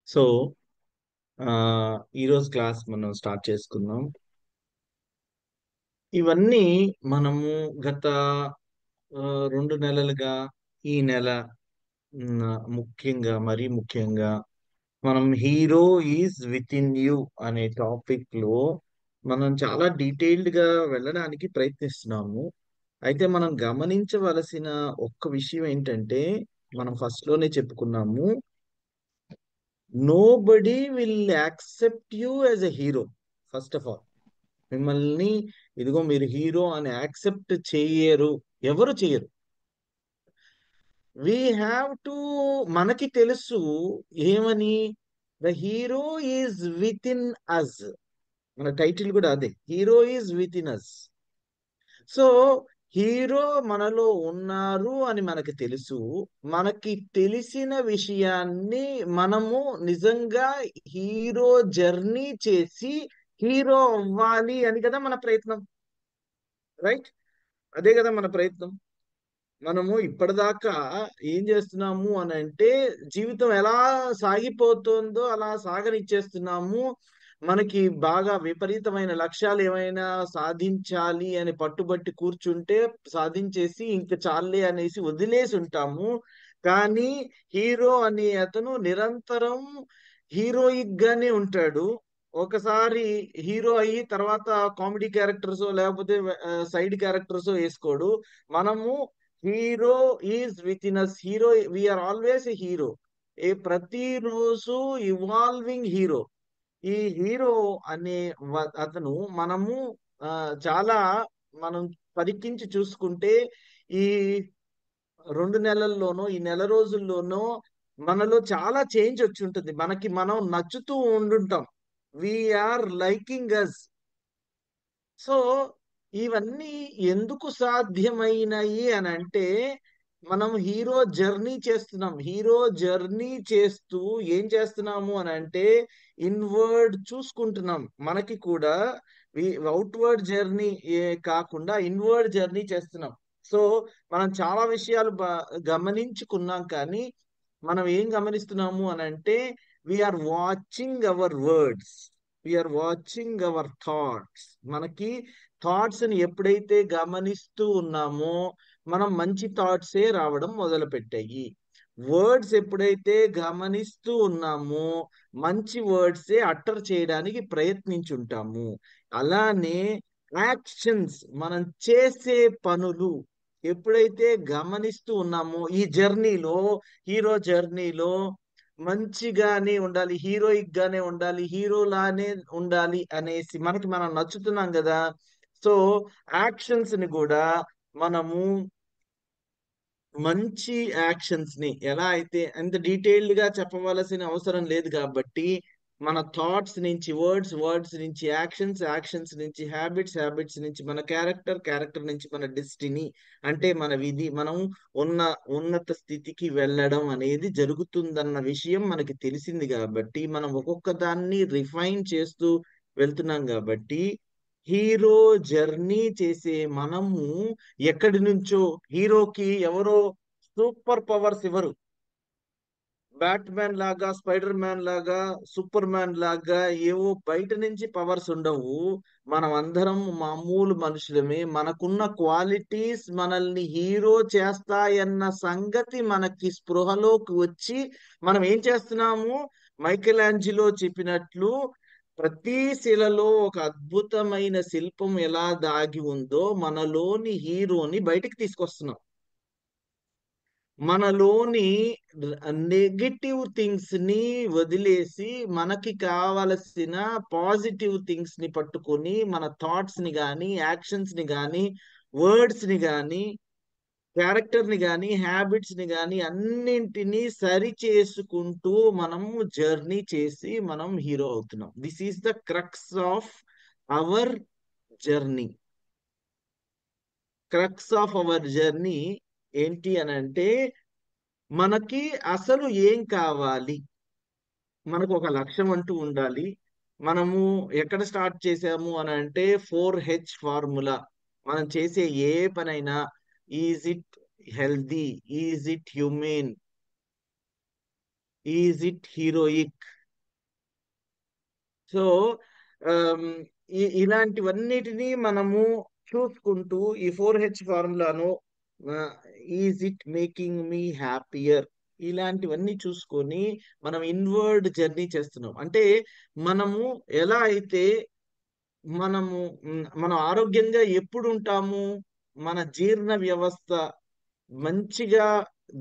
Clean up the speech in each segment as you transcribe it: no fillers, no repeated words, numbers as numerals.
So ఈరోజు class మనం start చేసుకుందాం. ఇవన్నీ మనము గత 2 నెలలుగా ఈ నెల మరీ ముఖ్యంగా మనం hero is with in you అనే టాపిక్ లో మనం చాలా డీటెయిల్డ్ గా వెళ్ళడానికి ప్రయత్నిస్తున్నాము. అయితే మనం గమనించవలసిన ఒక్క విషయం ఏంటంటే, మనం ఫస్ట్ లోనే చెప్పుకున్నాము, nobody will accept you as a hero. First of all, మిమ్మల్ని ఇదిగో మీరు హీరో అని యాక్సెప్ట్ చేయరు, ఎవరు చేయరు. వీ హ్యావ్ టు, మనకి తెలుసు ఏమని, the hero is within us. మన టైటిల్ కూడా అదే, hero is within us. So hero మనలో ఉన్నారు అని మనకి తెలుసు. మనకి తెలిసిన విషయాన్ని మనము నిజంగా హీరో జర్నీ చేసి హీరో అవ్వాలి అని కదా మన ప్రయత్నం. రైట్? అదే కదా మన ప్రయత్నం. మనము ఇప్పటిదాకా ఏం చేస్తున్నాము అని అంటే, జీవితం ఎలా సాగిపోతుందో అలా సాగనిచ్చేస్తున్నాము. మనకి బాగా విపరీతమైన లక్ష్యాలు ఏమైనా సాధించాలి అని పట్టుబట్టి కూర్చుంటే సాధించేసి ఇంక చాలే అనేసి వదిలేసి ఉంటాము. కానీ హీరో అనే అతను నిరంతరం హీరోయిక్ గానే ఉంటాడు. ఒకసారి హీరో అయ్యి తర్వాత కామెడీ క్యారెక్టర్స్ లేకపోతే సైడ్ క్యారెక్టర్స్ వేసుకోడు. మనము hero is within us. Hero, we're always a hero. ప్రతిరోజు ఇవాల్వింగ్ హీరో. ఈ హీరో అనే అతను మనము ఆ, చాలా మనం పరికించి చూసుకుంటే ఈ 2 నెలల్లోనో ఈ నెల రోజుల్లోనో మనలో చాలా చేంజ్ వచ్చి ఉంటుంది. మనకి మనం నచ్చుతూ ఉండుంటాం. వీఆర్ లైకింగ్ అస్. సో ఇవన్నీ ఎందుకు సాధ్యమైనాయి అని అంటే, మనం హీరో జర్నీ చేస్తున్నాం. హీరో జర్నీ చేస్తూ ఏం చేస్తున్నాము అని అంటే, ఇన్వర్డ్ చూసుకుంటున్నాం. మనకి కూడా అవుట్వర్డ్ జర్నీ కాకుండా ఇన్వర్డ్ జర్నీ చేస్తున్నాం. సో మనం చాలా విషయాలు గమనించుకున్నాం. కానీ మనం ఏం గమనిస్తున్నాము అని అంటే, we're watching our words, we're watching our thoughts. మనకి థాట్స్ ని ఎప్పుడైతే గమనిస్తూ ఉన్నామో మనం మంచి థాట్సే రావడం మొదలు పెట్టాయి. వర్డ్స్ ఎప్పుడైతే గమనిస్తూ ఉన్నామో మంచి వర్డ్సే అట్టర్ చేయడానికి ప్రయత్నించుంటాము. అలానే యాక్షన్స్, మనం చేసే పనులు ఎప్పుడైతే గమనిస్తూ ఉన్నామో ఈ జర్నీలో, హీరో జర్నీలో మంచిగానే ఉండాలి, హీరోయిక్ గానే ఉండాలి, హీరోలానే ఉండాలి అనేసి మనకి మనం నచ్చుతున్నాం కదా. సో యాక్షన్స్ ని కూడా మనము మంచి యాక్షన్స్ ని ఎలా అయితే, అంత డీటెయిల్డ్ గా చెప్పవలసిన అవసరం లేదు కాబట్టి, మన థాట్స్ నుంచి వర్డ్స్, వర్డ్స్ నుంచి యాక్షన్స్, యాక్షన్స్ నుంచి హ్యాబిట్స్, హ్యాబిట్స్ నుంచి మన క్యారెక్టర్, క్యారెక్టర్ నుంచి మన డెస్టినీ, అంటే మన విధి, మనం ఉన్న ఉన్నత స్థితికి వెళ్ళడం అనేది జరుగుతుందన్న విషయం మనకి తెలిసింది కాబట్టి మనం ఒక్కొక్క దాన్ని రిఫైన్ చేస్తూ వెళ్తున్నాం కాబట్టి, హీరో జర్నీ చేసే మనము ఎక్కడి నుంచో, హీరోకి ఎవరో సూపర్ పవర్స్ ఇవ్వరు. బ్యాట్ మ్యాన్ లాగా, స్పైడర్ మ్యాన్ లాగా, సూపర్ మ్యాన్ లాగా ఏవో బయట నుంచి పవర్స్ ఉండవు. మనం అందరం మామూలు మనుషులమే. మనకున్న క్వాలిటీస్ మనల్ని హీరో చేస్తాయన్న సంగతి మనకి స్పృహలోకి వచ్చి మనం ఏం చేస్తున్నాము, మైకేల్ ఆంజిలో చెప్పినట్లు ప్రతి శిలలో ఒక అద్భుతమైన శిల్పం ఎలా దాగి ఉందో మనలోని హీరోని బయటికి తీసుకొస్తున్నాం. మనలోని నెగటివ్ థింగ్స్ ని వదిలేసి మనకి కావలసిన పాజిటివ్ థింగ్స్ ని పట్టుకొని మన థాట్స్ ని గాని, యాక్షన్స్ ని గాని, వర్డ్స్ ని గాని, క్యారెక్టర్ ని గాని, హ్యాబిట్స్ ని గాని అన్నింటినీ సరి చేసుకుంటూ మనము జర్నీ చేసి మనం హీరో అవుతున్నాం. This is the crux of our journey. Crux of our journey ఏంటి అని అంటే, మనకి అసలు ఏం కావాలి, మనకు ఒక లక్ష్యం అంటూ ఉండాలి. మనము ఎక్కడ స్టార్ట్ చేసాము అని అంటే, 4H ఫార్ములా. మనం చేసే ఏ పనైనా, is it healthy, is it human, is it heroic, so ఇలాంటివన్నిటినీ మనము చూసుకుంటూ ఈ 4H ఫార్ములాను, is it making me happier, ఇలాంటివన్నీ చూసుకొని మనం ఇన్వర్డ్ జర్నీ చేస్తున్నాం. అంటే మనము ఎలా అయితే మనం ఆరోగ్యంగా ఎప్పుడు ఉంటాము, మన జీర్ణ వ్యవస్థ మంచిగా,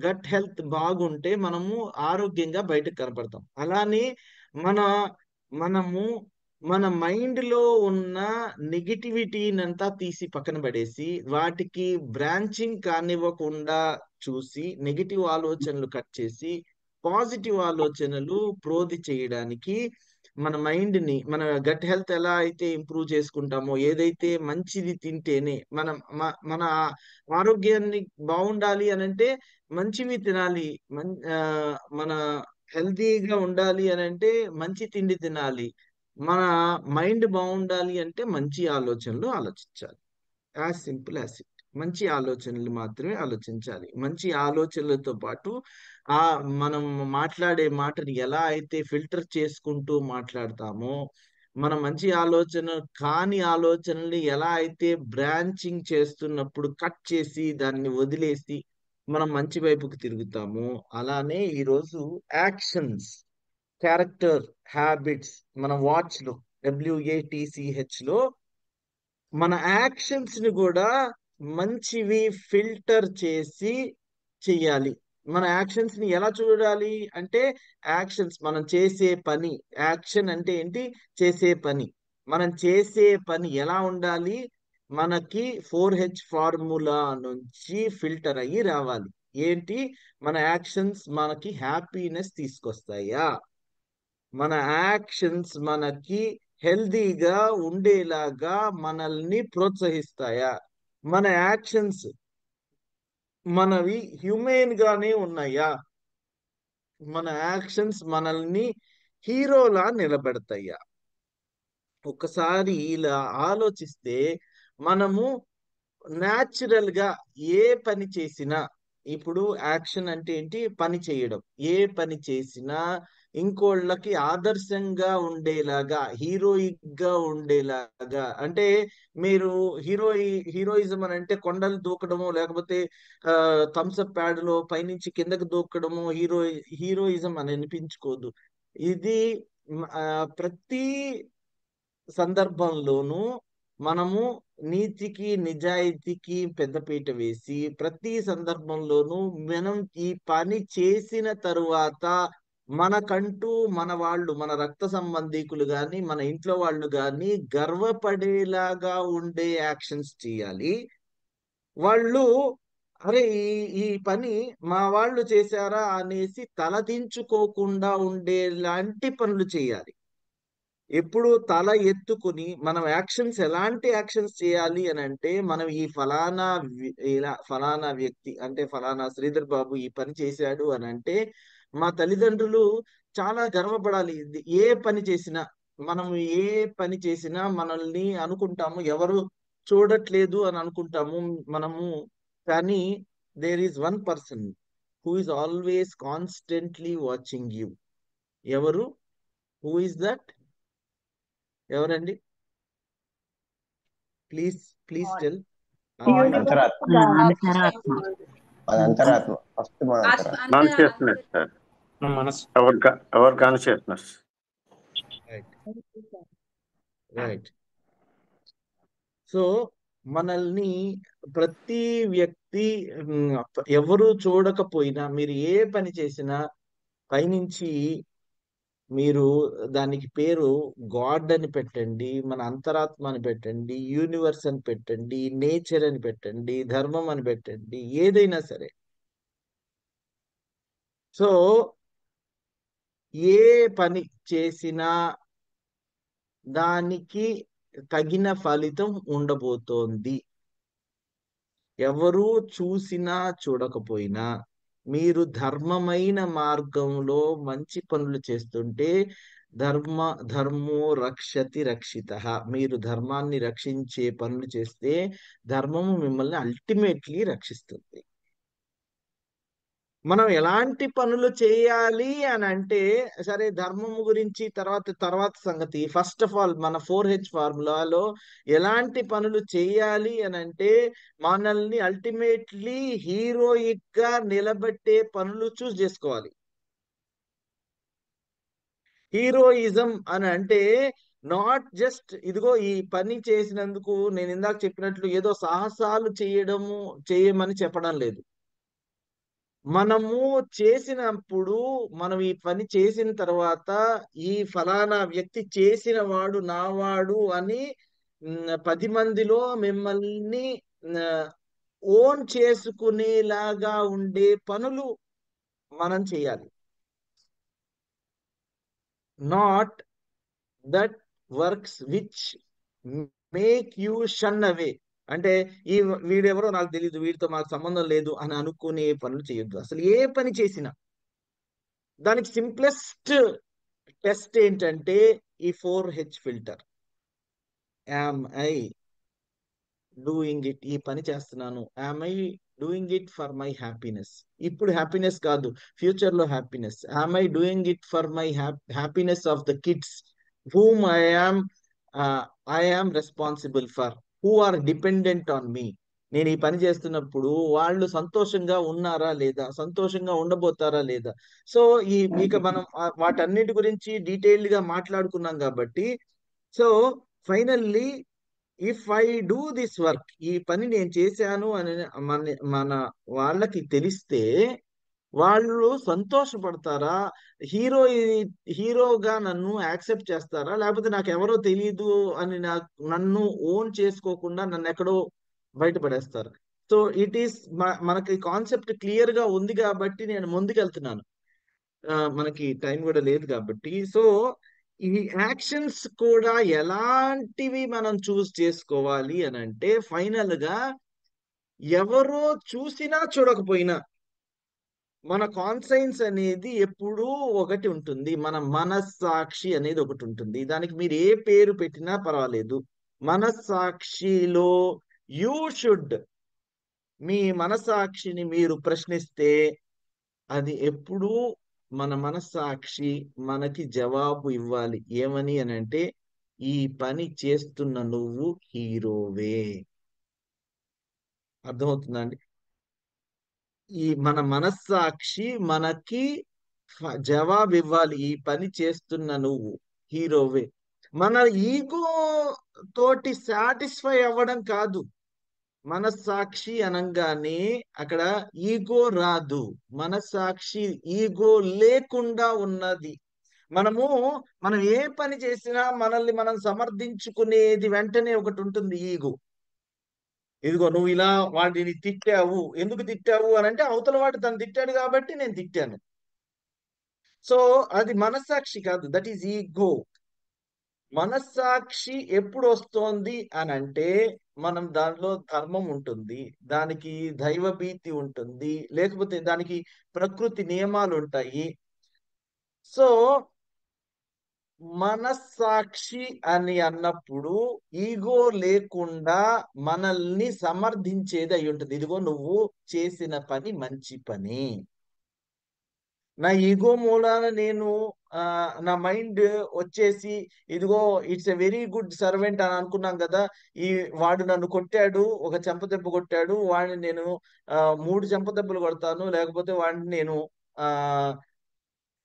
గట్ హెల్త్ బాగుంటే మనము ఆరోగ్యంగా బయటకు కనపడతాం. అలానే మన మనము మన మైండ్ లో ఉన్న నెగిటివిటీని అంతా తీసి పక్కన పడేసి వాటికి బ్రాంచింగ్ కానివ్వకుండా చూసి నెగిటివ్ ఆలోచనలు కట్ చేసి పాజిటివ్ ఆలోచనలు ప్రోధి చేయడానికి మన మైండ్ ని, మన గట్ హెల్త్ ఎలా అయితే ఇంప్రూవ్ చేసుకుంటామో, ఏదైతే మంచిది తింటేనే మన ఆరోగ్యాన్ని బాగుండాలి అని అంటే మంచివి తినాలి. మన హెల్తీగా ఉండాలి అని అంటే మంచి తిండి తినాలి. మన మైండ్ బాగుండాలి అంటే మంచి ఆలోచనలు ఆలోచించాలి. As simple as it. మంచి ఆలోచనలు మాత్రమే ఆలోచించాలి. మంచి ఆలోచనలతో పాటు ఆ మనం మాట్లాడే మాటని ఎలా అయితే ఫిల్టర్ చేసుకుంటూ మాట్లాడతామో, మన మంచి ఆలోచన కాని ఆలోచనల్ని ఎలా అయితే బ్రాంచింగ్ చేస్తున్నప్పుడు కట్ చేసి దాన్ని వదిలేసి మనం మంచి వైపుకు తిరుగుతామో, అలానే ఈరోజు యాక్షన్స్, క్యారెక్టర్, హ్యాబిట్స్, మన వాచ్ లో WATCH లో మన యాక్షన్స్ ని కూడా మంచివి ఫిల్టర్ చేసి చెయ్యాలి. మన యాక్షన్స్ ని ఎలా చూడాలి అంటే, యాక్షన్స్ మనం చేసే పని, యాక్షన్ అంటే ఏంటి, చేసే పని. మనం చేసే పని ఎలా ఉండాలి, మనకి 4H ఫార్ములా నుంచి ఫిల్టర్ అయ్యి రావాలి. ఏంటి, మన యాక్షన్స్ మనకి హ్యాపీనెస్ తీసుకొస్తాయా, మన యాక్షన్స్ మనకి హెల్దీగా ఉండేలాగా మనల్ని ప్రోత్సహిస్తాయా, మన యాక్షన్స్ మనవి హ్యూమెన్ గానే ఉన్నాయా, మన యాక్షన్స్ మనల్ని హీరోలా నిలబెడతాయా. ఒకసారి ఇలా ఆలోచిస్తే మనము న్యాచురల్ గా ఏ పని చేసినా, ఇప్పుడు యాక్షన్ అంటే ఏంటి, పని చేయడం, ఏ పని చేసినా ఇంకోళ్ళకి ఆదర్శంగా ఉండేలాగా, హీరోయిక్ గా ఉండేలాగా. అంటే మీరు హీరోయిజం అని అంటే కొండలు దూకడము, లేకపోతే థమ్స్అప్ ప్యాడ్ లో పైనుంచి కిందకి దూకడము హీరోయిజం అని అనిపించుకోదు. ఇది ప్రతి సందర్భంలోనూ మనము నీతికి నిజాయితీకి పెద్దపీట వేసి ప్రతి సందర్భంలోనూ మనం ఈ పని చేసిన తరువాత మనకంటూ మన వాళ్ళు, మన రక్త సంబంధీకులు గాని, మన ఇంట్లో వాళ్ళు గాని గర్వపడేలాగా ఉండే యాక్షన్స్ చేయాలి. వాళ్ళు అరే ఈ పని మా వాళ్ళు చేశారా అనేసి తలదించుకోకుండా ఉండేలాంటి పనులు చేయాలి. ఎప్పుడు తల ఎత్తుకుని మనం యాక్షన్స్, ఎలాంటి యాక్షన్స్ చేయాలి అని అంటే, మనం ఈ ఇలా ఫలానా వ్యక్తి అంటే ఫలానా శ్రీధర్ బాబు ఈ పని చేశాడు అని అంటే మా తల్లిదండ్రులు చాలా గర్వపడాలి. ఏ పని చేసినా, మనం ఏ పని చేసినా మనల్ని అనుకుంటాము, ఎవరు చూడట్లేదు అని అనుకుంటాము మనము. కానీ there is one person who is always constantly watching you. ఎవరు, హూ ఇస్ దట్, ఎవరండి? Please please God. టెల్. అంతరాత్మ. అంతరాత్మ. మన అంతరాత్మ ఫస్ట్, మన అంతరాత్మ. కాన్షియస్నెస్ సార్, మనసు. Our consciousness. Right right. So మనల్ని ప్రతి వ్యక్తి, ఉమ్, ఎవరు చూడకపోయినా మీరు ఏ పని చేసినా పైనుంచి మీరు దానికి పేరు గాడ్ అని పెట్టండి, మన అంతరాత్మ అని పెట్టండి, యూనివర్స్ అని పెట్టండి, నేచర్ అని పెట్టండి, ధర్మం అని పెట్టండి, ఏదైనా సరే. సో ఏ పని చేసినా దానికి తగిన ఫలితం ఉండబోతోంది. ఎవరు చూసినా చూడకపోయినా మీరు ధర్మమైన మార్గంలో మంచి పనులు చేస్తుంటే ధర్మో రక్షతి రక్షితః. మీరు ధర్మాన్ని రక్షించే పనులు చేస్తే ధర్మము మిమ్మల్ని అల్టిమేట్లీ రక్షిస్తుంది. మనం ఎలాంటి పనులు చేయాలి అని అంటే, సరే ధర్మము గురించి తర్వాత తర్వాత సంగతి. ఫస్ట్ ఆఫ్ ఆల్ మన 4H ఫార్ములాలో ఎలాంటి పనులు చేయాలి అని అంటే, మనల్ని అల్టిమేట్లీ హీరోయిక్ గా నిలబెట్టే పనులు చూస్ చేసుకోవాలి. హీరోయిజం అని అంటే నాట్ జస్ట్ ఇదిగో ఈ పని చేసినందుకు నేను ఇందాక చెప్పినట్లు ఏదో సాహసాలు చేయమని చెప్పడం లేదు. మనము చేసినప్పుడు మనం ఈ పని చేసిన తర్వాత ఈ ఫలానా వ్యక్తి చేసిన వాడు నావాడు అని 10 మందిలో మిమ్మల్ని ఓన్ చేసుకునేలాగా ఉండే పనులు మనం చేయాలి. Not that works which make you shun away. అంటే ఈ వీడెవరో నాకు తెలియదు, వీడితో మాకు సంబంధం లేదు అని అనుకునే పనులు చేయొద్దు. అసలు ఏ పని చేసినా దానికి సింప్లెస్ట్ టెస్ట్ ఏంటంటే ఈ 4H filter. Am I doing it, ఈ పని చేస్తున్నాను, am I doing it for my happiness, ఇప్పుడు హ్యాపీనెస్ కాదు ఫ్యూచర్ లో happiness, am I doing it for my happiness of the kids whom I am responsible for, who are dependent on me. నేను ఈ పని చేస్తున్నప్పుడు వాళ్ళు సంతోషంగా ఉన్నారా లేదా, సంతోషంగా ఉండబోతారా లేదా. సో ఇక మనం వాటన్నిటి గురించి డీటెయిల్డ్ గా మాట్లాడుకున్నాం కాబట్టి, so finally if I do this work, ఈ పని నేను చేశాను అని మన వాళ్ళకి తెలిస్తే వాళ్ళు సంతోషపడతారా, హీరో హీరోగా నన్ను యాక్సెప్ట్ చేస్తారా, లేకపోతే నాకు ఎవరో తెలియదు అని నన్ను ఓన్ చేసుకోకుండా నన్ను ఎక్కడో బయటపడేస్తారు. సో ఇట్ ఈస్ మనకి కాన్సెప్ట్ క్లియర్ గా ఉంది కాబట్టి నేను ముందుకెళ్తున్నాను. మనకి టైం కూడా లేదు కాబట్టి. సో ఈ యాక్షన్స్ కూడా ఎలాంటివి మనం చూస్ చేసుకోవాలి అని అంటే, ఫైనల్ గా ఎవరో చూసినా చూడకపోయినా మన కాన్సైన్స్ అనేది ఎప్పుడూ ఒకటి ఉంటుంది. మన మనస్సాక్షి అనేది ఒకటి ఉంటుంది. దానికి మీరు ఏ పేరు పెట్టినా పర్వాలేదు. మనస్సాక్షిలో యూ షుడ్, మీ మనస్సాక్షిని మీరు ప్రశ్నిస్తే అది ఎప్పుడూ మన మనస్సాక్షి మనకి జవాబు ఇవ్వాలి. ఏమని అని అంటే, ఈ పని చేస్తున్న నువ్వు హీరోవే. అర్థమవుతుందండి? ఈ మన మనస్సాక్షి మనకి జవాబు ఇవ్వాలి, ఈ పని చేస్తున్న నువ్వు హీరోవే. మన ఈగో తోటి సాటిస్ఫై అవ్వడం కాదు. మనస్సాక్షి అనంగానే అక్కడ ఈగో రాదు. మనస్సాక్షి ఈగో లేకుండా ఉన్నది. మనం ఏ పని చేసినా మనల్ని మనం సమర్థించుకునేది వెంటనే ఒకటి ఉంటుంది, ఈగో. ఇదిగో నువ్వు ఇలా వాడిని తిట్టావు, ఎందుకు తిట్టావు అని అంటే, అవతల వాడు తను తిట్టాడు కాబట్టి నేను తిట్టాను. సో అది మనస్సాక్షి కాదు, దట్ ఈజ్ ఈగో. మనస్సాక్షి ఎప్పుడు వస్తోంది అని అంటే, మనం దానిలో ధర్మం ఉంటుంది, దానికి దైవభీతి ఉంటుంది, లేకపోతే దానికి ప్రకృతి నియమాలు ఉంటాయి. సో మనస్సాక్షి అని అన్నప్పుడు ఈగో లేకుండా మనల్ని సమర్థించేది అయి ఉంటుంది. ఇదిగో నువ్వు చేసిన పని మంచి పని. నా ఈగో మూలాన నేను నా మైండ్ వచ్చేసి ఇదిగో it's a very good servant అని అనుకున్నాం కదా, ఈ వాడు నన్ను కొట్టాడు, ఒక చెంపదెబ్బ కొట్టాడు, వాడిని నేను 3 చెంపదెబ్బలు కొడతాను, లేకపోతే వాడిని నేను ఆ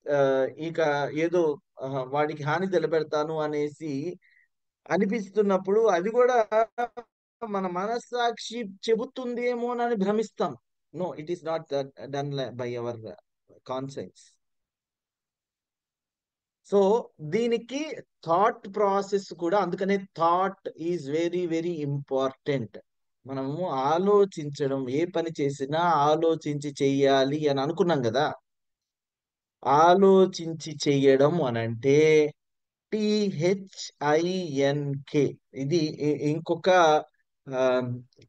ఆ, ఇక ఏదో వాడికి హాని తలపెడతాను అనేసి అనిపిస్తున్నప్పుడు, అది కూడా మన మనస్సాక్షి చెబుతుందేమోనని భ్రమిస్తాం. No, it is not done by our conscience. So దీనికి థాట్ ప్రాసెస్ కూడా, అందుకనే thought is very very important. మనము ఆలోచించడం, ఏ పని చేసినా ఆలోచించి చెయ్యాలి అని అనుకున్నాం కదా. ఆలోచించి చెయ్యడం అని అంటే THINK. ఇది ఇంకొక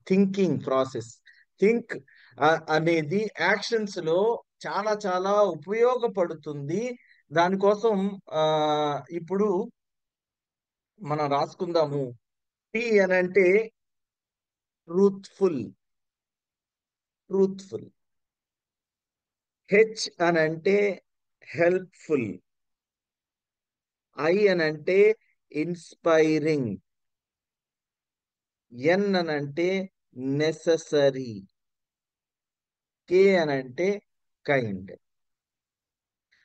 థింకింగ్ ప్రాసెస్. థింక్ అనేది యాక్షన్స్ లో చాలా చాలా ఉపయోగపడుతుంది. దానికోసం ఆ ఇప్పుడు మనం రాసుకుందాము. టీ అని అంటే ట్రూత్ఫుల్. ట్రూత్ఫుల్. హెచ్ అని అంటే హెల్ప్ఫుల్, ఐ అని అంటే ఇన్స్పైరింగ్, ఎన్ అని అంటే నెససరీ, కే అని అంటే కైండ్.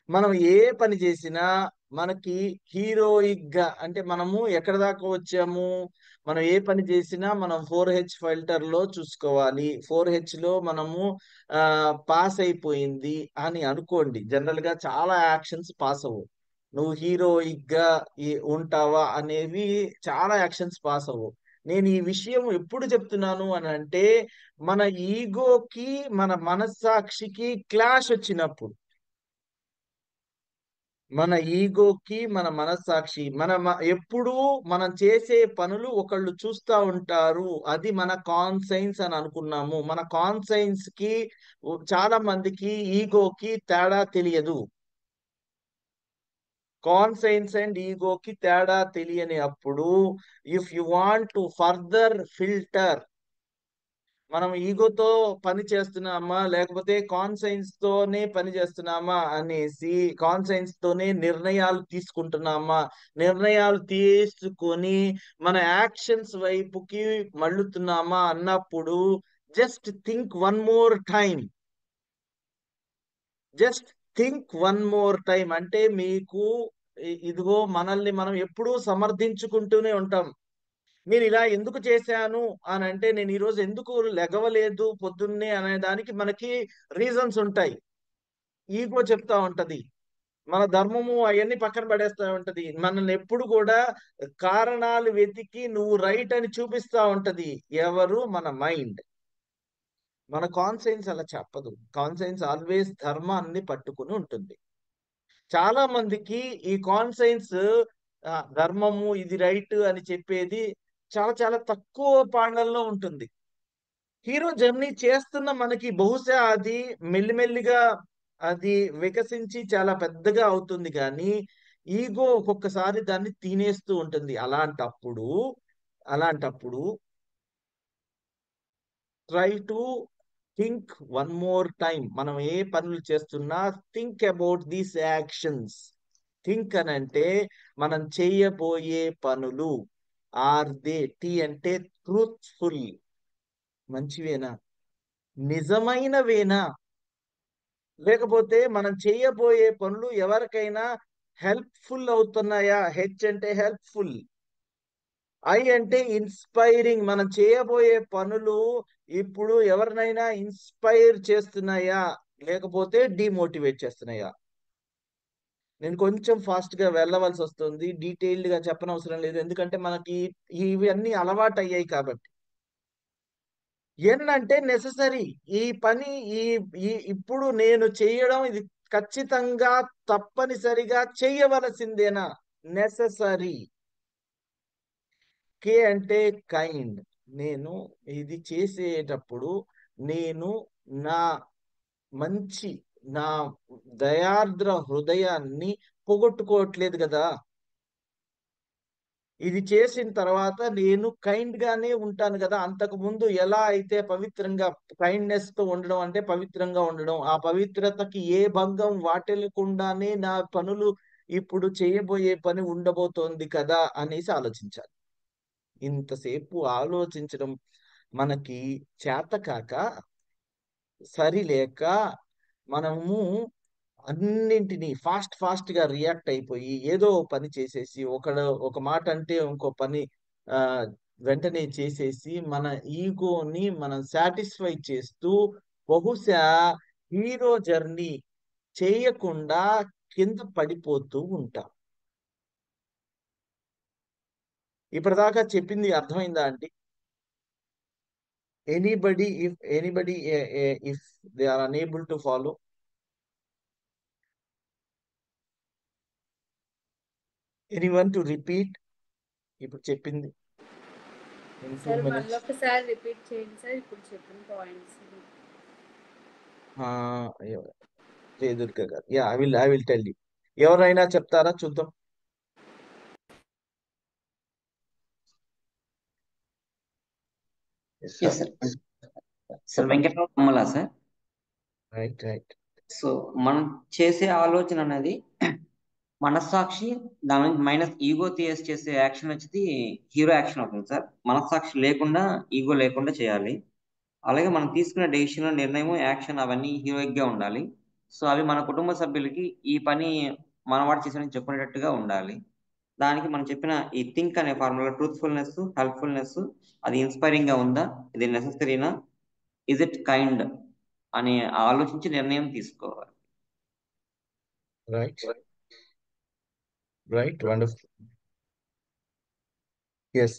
మనం ఏ పని చేసినా మనకి హీరోయిక్ గా, అంటే మనము ఎక్కడ దాకా వచ్చాము, మనం ఏ పని చేసినా మనం 4H ఫిల్టర్ లో చూసుకోవాలి. 4H లో మనము పాస్ అయిపోయింది అని అనుకోండి. జనరల్ గా చాలా యాక్షన్స్ పాస్ అవ్వవు. నువ్వు హీరోయిక్ గా ఉంటావా అనేవి చాలా యాక్షన్స్ పాస్ అవ్వవు. నేను ఈ విషయం ఎప్పుడు చెప్తున్నాను అని అంటే, మన ఈగోకి మన మనస్సాక్షికి క్లాష్ వచ్చినప్పుడు, మన ఈగోకి మన మనస్సాక్షి ఎప్పుడూ మనం చేసే పనులు ఒకళ్ళు చూస్తా ఉంటారు. అది మన కాన్సైన్స్ అని అనుకున్నాము. మన కాన్సైన్స్ కి చాలా మందికి ఈగోకి తేడా తెలియదు. కాన్సైన్స్ అండ్ ఈగోకి తేడా తెలియని అప్పుడు, if you want to further filter, మనం ఈగోతో పని చేస్తున్నామా లేకపోతే కాన్సైన్స్ తోనే పని చేస్తున్నామా అనేసి, కాన్సైన్స్ తోనే నిర్ణయాలు తీసుకుంటున్నామా, నిర్ణయాలు తీసుకొని మన యాక్షన్స్ వైపుకి మళ్ళుతున్నామా అన్నప్పుడు, just think one more time, just think one more time. అంటే మీకు ఇదిగో మనల్ని మనం ఎప్పుడూ సమర్థించుకుంటూనే ఉంటాం. నేను ఇలా ఎందుకు చేశాను అని అంటే, నేను ఈరోజు ఎందుకు లెగవలేదు పొద్దున్నే అనే దానికి మనకి రీజన్స్ ఉంటాయి. ఈగో చెప్తా ఉంటది, మన ధర్మము అవన్నీ పక్కన పడేస్తా ఉంటది. మనల్ని ఎప్పుడు కూడా కారణాలు వెతికి నువ్వు రైట్ అని చూపిస్తా ఉంటది. ఎవరు? మన మైండ్. మన కాన్సైన్స్ అలా చెప్పదు. కాన్సైన్స్ ఆల్వేస్ ధర్మాన్ని పట్టుకుని ఉంటుంది. చాలా మందికి ఈ కాన్సైన్స్ ధర్మము ఇది రైట్ అని చెప్పేది చాలా చాలా తక్కువ పాళ్ళల్లో ఉంటుంది. హీరో జర్నీ చేస్తున్న మనకి బహుశా అది మెల్లిమెల్లిగా అది వికసించి చాలా పెద్దగా అవుతుంది, కానీ ఈగో ఒక్కొక్కసారి దాన్ని తినేస్తూ ఉంటుంది. అలాంటప్పుడు try to think one more time. మనం ఏ పనులు చేస్తున్నా think about these actions. Think అని అంటే మనం చేయబోయే పనులు, ఆర్ దే, టీ అంటే ట్రూత్ఫుల్, మంచివేనా, నిజమైనవేనా, లేకపోతే మనం చేయబోయే పనులు ఎవరికైనా హెల్ప్ఫుల్ అవుతున్నాయా. హెచ్ అంటే హెల్ప్ఫుల్, ఐ అంటే ఇన్స్పైరింగ్, మనం చేయబోయే పనులు ఇప్పుడు ఎవరినైనా ఇన్స్పైర్ చేస్తున్నాయా లేకపోతే డిమోటివేట్ చేస్తున్నాయా. నేను కొంచెం ఫాస్ట్ గా వెళ్ళవలసి వస్తుంది, డీటెయిల్డ్ గా చెప్పనవసరం లేదు, ఎందుకంటే మనకి ఇవన్నీ అలవాటు అయ్యాయి కాబట్టి. ఎన్ అంటే నెససరీ, ఈ పని ఈ ఇప్పుడు నేను చేయడం ఇది ఖచ్చితంగా తప్పనిసరిగా చెయ్యవలసిందేనా, నెససరీ. కే అంటే కైండ్, నేను ఇది చేసేటప్పుడు నేను నా మంచి, నా దయార్ద్ర హృదయాన్ని పోగొట్టుకోవట్లేదు కదా. ఇది చేసిన తర్వాత నేను కైండ్ గానే ఉంటాను కదా. అంతకు ముందు ఎలా అయితే పవిత్రంగా, కైండ్నెస్ తో ఉండడం అంటే పవిత్రంగా ఉండడం, ఆ పవిత్రతకి ఏ భంగం వాటిల్లకుండానే నా పనులు ఇప్పుడు చేయబోయే పని ఉండబోతోంది కదా అనేసి ఆలోచించాలి. ఇంతసేపు ఆలోచించడం మనకి చేతకాక, సరిలేక, మనము అన్నింటినీ ఫాస్ట్ గా రియాక్ట్ అయిపోయి ఏదో పని చేసేసి, ఒక మాట అంటే ఇంకో పని ఆ వెంటనే చేసేసి మన ఈగోని మనం సాటిస్ఫై చేస్తూ బహుశా హీరో జర్నీ చేయకుండా కింద పడిపోతూ ఉంటాం. ఇప్పటిదాకా చెప్పింది అర్థమైందా అండి? Anybody if they are unable to follow, anyone to repeat ఇప్పుడు చెప్పింది in 2 సార్ మళ్ళీ minutes. ఒకసారి రిపీట్ చేయండి సార్ ఇప్పుడు చెప్పిన పాయింట్స్. జయదుర్గ గారు, ya I will tell you. ఎవరైనా చెప్తారా చూద్దాం. Yes, Yes, sir. sir. Sir, Venkataraw Kammala, sir. Right. So మనం చేసే ఆలోచన అనేది మనస్సాక్షి, దాని మైనస్ ఈగో తీసి చేసే యాక్షన్ వచ్చి హీరో యాక్షన్ అవుతుంది సార్. మనస్సాక్షి లేకుండా, ఈగో లేకుండా చేయాలి. అలాగే మనం తీసుకునే డెసిషన్, నిర్ణయం, యాక్షన్ అవన్నీ హీరోయిక్ గా ఉండాలి. సో అవి మన కుటుంబ సభ్యులకి ఈ పని మనవాడు చేసాడని చెప్పుకునేటట్టుగా ఉండాలి. దానికి మనం చెప్పిన ఈ థింక్ అనే ఫార్ములా, ట్రూత్ఫుల్నెస్, హెల్ప్ఫుల్నెస్, అది ఇన్స్పైరింగ్ గా ఉందా, ఇది నెసెసరీనా, ఇజ్ ఇట్ కైండ్ అని ఆలోచించి నిర్ణయం తీసుకోవాలి. Right, right, wonderful. Yes,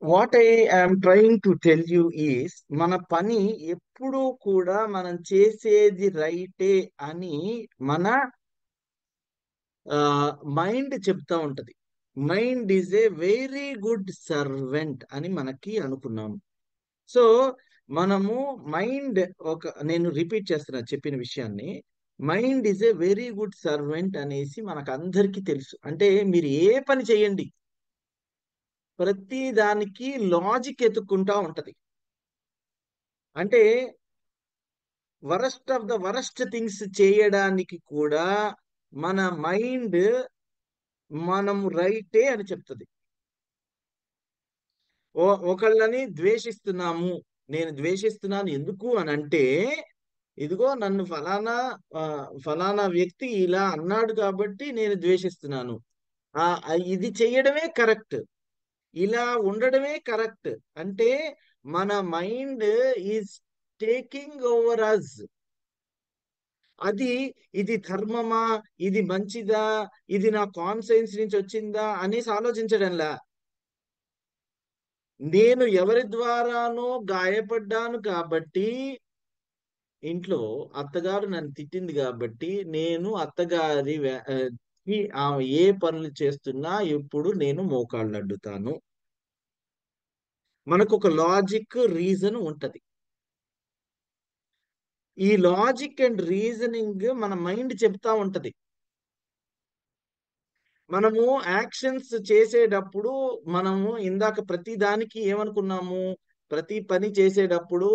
what I am trying to tell you is, మన పని ఎప్పుడూ కూడా మనం చేసేది రైటే అని మన మైండ్ చెప్తా ఉంటది. Mind is a very good servant అని మనకి అనుకున్నాము. సో మనము మైండ్ నేను రిపీట్ చేస్తున్నా చెప్పిన విషయాన్ని. Mind is a very good servant అనేసి మనకు అందరికీ తెలుసు. అంటే మీరు ఏ పని చేయండి, ప్రతి దానికి లాజిక్ ఎత్తుక్కుంటా ఉంటది. అంటే worst of the worst things చేయడానికి కూడా మన మైండ్ మనం రైటే అని చెప్తుంది. ఒకళ్ళని ద్వేషిస్తున్నాము, నేను ద్వేషిస్తున్నాను ఎందుకు అని అంటే, ఇదిగో నన్ను ఫలానా వ్యక్తి ఇలా అన్నాడు కాబట్టి నేను ద్వేషిస్తున్నాను. ఇది చెయ్యడమే కరెక్ట్, ఇలా ఉండడమే కరెక్ట్ అంటే మన mind is taking over us. ఇది ధర్మమా, ఇది మంచిదా, ఇది నా కాన్సైన్స్ నుంచి వచ్చిందా అనేసి ఆలోచించడంలా, నేను ఎవరి ద్వారానో గాయపడ్డాను కాబట్టి, ఇంట్లో అత్తగారు నన్ను తిట్టింది కాబట్టి నేను ఆమె ఏ పనులు చేస్తున్నా ఎప్పుడు నేను మోకాళ్ళు అడ్డుతాను. మనకు ఒక లాజిక్, రీజన్ ఉంటది. ఈ లాజిక్ అండ్ రీజనింగ్ మన మైండ్ చెప్తా ఉంటది. మనము యాక్షన్స్ చేసేటప్పుడు మనము ఇందాక ప్రతి దానికి ఏమనుకున్నాము, ప్రతి పని చేసేటప్పుడు